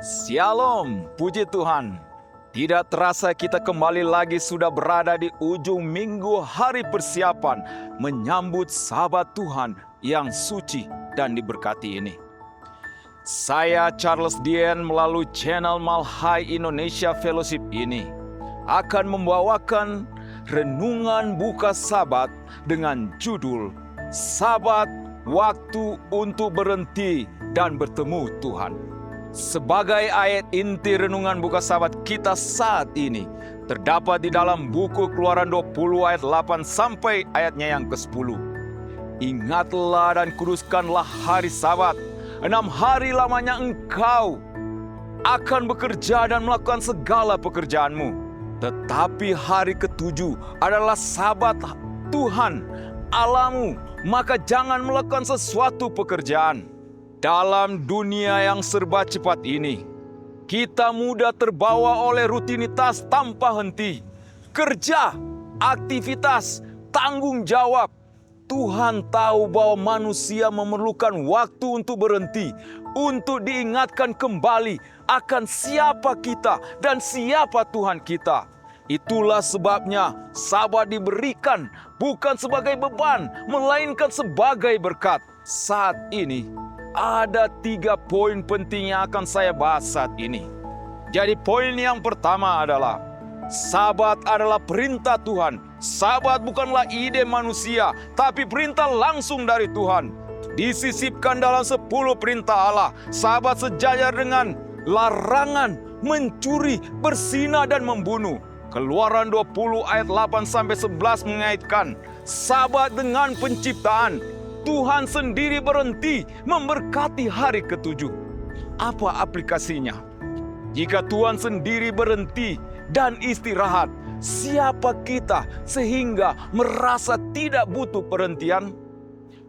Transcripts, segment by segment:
Shalom, puji Tuhan. Tidak terasa kita kembali lagi sudah berada di ujung minggu hari persiapan menyambut Sabat Tuhan yang suci dan diberkati ini. Saya Charles Dian melalui channel Malhai Indonesia Fellowship ini akan membawakan renungan buka Sabat dengan judul Sabat Waktu untuk Berhenti dan Bertemu Tuhan. Sebagai ayat inti renungan buka Sabat kita saat ini terdapat di dalam buku Keluaran 20 ayat 8 sampai ayatnya yang ke-10. Ingatlah dan kuduskanlah hari Sabat. 6 hari lamanya engkau akan bekerja dan melakukan segala pekerjaanmu. Tetapi hari ke-7 adalah Sabat Tuhan Allahmu, maka jangan melakukan sesuatu pekerjaan. Dalam dunia yang serba cepat ini, kita mudah terbawa oleh rutinitas tanpa henti. Kerja, aktivitas, tanggung jawab. Tuhan tahu bahwa manusia memerlukan waktu untuk berhenti, untuk diingatkan kembali akan siapa kita dan siapa Tuhan kita. Itulah sebabnya Sabat diberikan bukan sebagai beban, melainkan sebagai berkat. Saat ini, ada 3 poin penting yang akan saya bahas saat ini. Jadi poin yang pertama adalah Sabat adalah perintah Tuhan. Sabat bukanlah ide manusia, tapi perintah langsung dari Tuhan. Disisipkan dalam 10 perintah Allah. Sabat sejajar dengan larangan mencuri, berzina dan membunuh. Keluaran 20 ayat 8 sampai 11 mengaitkan Sabat dengan penciptaan. Tuhan sendiri berhenti memberkati hari ke-7. Apa aplikasinya? Jika Tuhan sendiri berhenti dan istirahat, siapa kita sehingga merasa tidak butuh perhentian?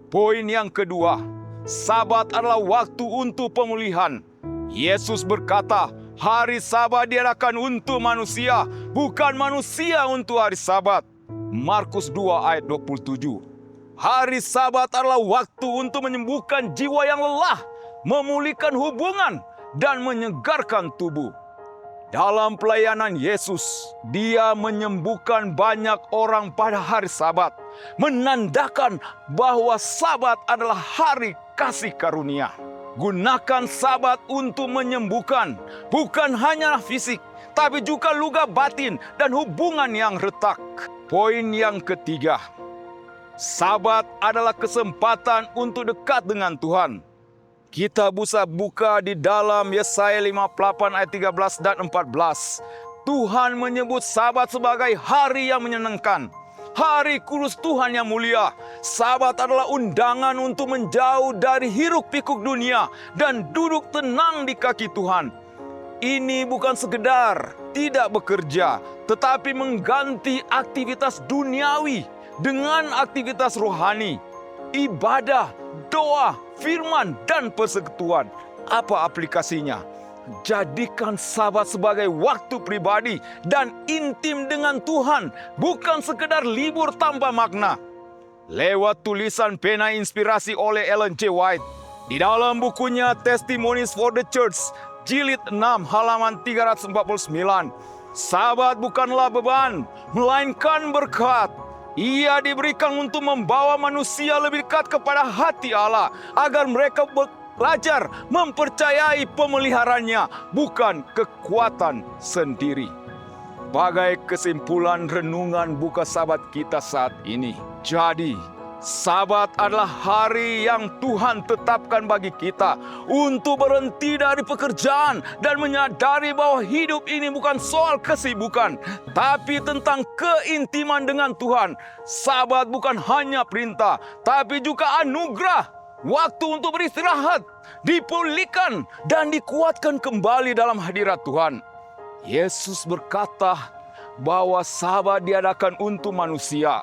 Poin yang kedua, Sabat adalah waktu untuk pemulihan. Yesus berkata, hari Sabat diadakan untuk manusia, bukan manusia untuk hari Sabat. Markus 2 ayat 27. Hari Sabat adalah waktu untuk menyembuhkan jiwa yang lelah, memulihkan hubungan, dan menyegarkan tubuh. Dalam pelayanan Yesus, Dia menyembuhkan banyak orang pada hari Sabat, menandakan bahwa Sabat adalah hari kasih karunia. Gunakan Sabat untuk menyembuhkan, bukan hanya fisik, tapi juga luka batin dan hubungan yang retak. Poin yang ketiga, Sabat adalah kesempatan untuk dekat dengan Tuhan. Kita bisa buka di dalam Yesaya 58 ayat 13 dan 14. Tuhan menyebut Sabat sebagai hari yang menyenangkan, hari kudus Tuhan yang mulia. Sabat adalah undangan untuk menjauh dari hiruk pikuk dunia dan duduk tenang di kaki Tuhan. Ini bukan sekedar tidak bekerja, tetapi mengganti aktivitas duniawi dengan aktivitas rohani, ibadah, doa, firman, dan persekutuan. Apa aplikasinya? Jadikan Sabat sebagai waktu pribadi dan intim dengan Tuhan, bukan sekedar libur tanpa makna. Lewat tulisan pena inspirasi oleh Ellen G. White, di dalam bukunya Testimonies for the Church, jilid 6 halaman 349, Sabat bukanlah beban, melainkan berkat. Ia diberikan untuk membawa manusia lebih dekat kepada hati Allah, agar mereka belajar mempercayai pemeliharannya, bukan kekuatan sendiri. Sebagai kesimpulan renungan buka Sabat kita saat ini, jadi Sabat adalah hari yang Tuhan tetapkan bagi kita untuk berhenti dari pekerjaan dan menyadari bahwa hidup ini bukan soal kesibukan, tapi tentang keintiman dengan Tuhan. Sabat bukan hanya perintah, tapi juga anugerah, waktu untuk beristirahat, dipulihkan, dan dikuatkan kembali dalam hadirat Tuhan. Yesus berkata bahwa Sabat diadakan untuk manusia.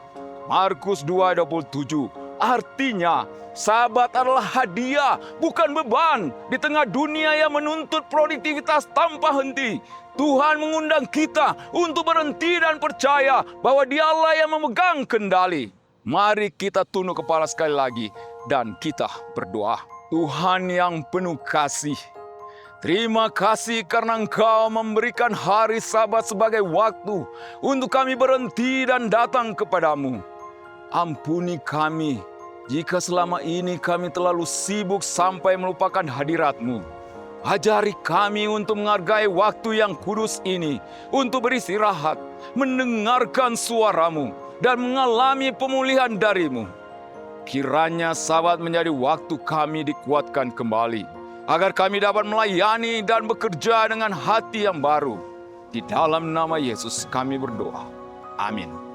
Markus 2:27. Artinya, Sabat adalah hadiah, bukan beban. Di tengah dunia yang menuntut produktivitas tanpa henti, Tuhan mengundang kita untuk berhenti dan percaya bahwa Dialah yang memegang kendali. Mari kita tunduk kepala sekali lagi dan kita berdoa. Tuhan yang penuh kasih, Terima kasih karena Engkau memberikan hari Sabat sebagai waktu untuk kami berhenti dan datang kepadamu. Ampuni kami jika selama ini kami terlalu sibuk sampai melupakan hadirat-Mu. Ajari kami untuk menghargai waktu yang kudus ini, untuk beristirahat, mendengarkan suara-Mu, dan mengalami pemulihan dari-Mu. Kiranya Sabat menjadi waktu kami dikuatkan kembali, agar kami dapat melayani dan bekerja dengan hati yang baru. Di dalam nama Yesus kami berdoa. Amin.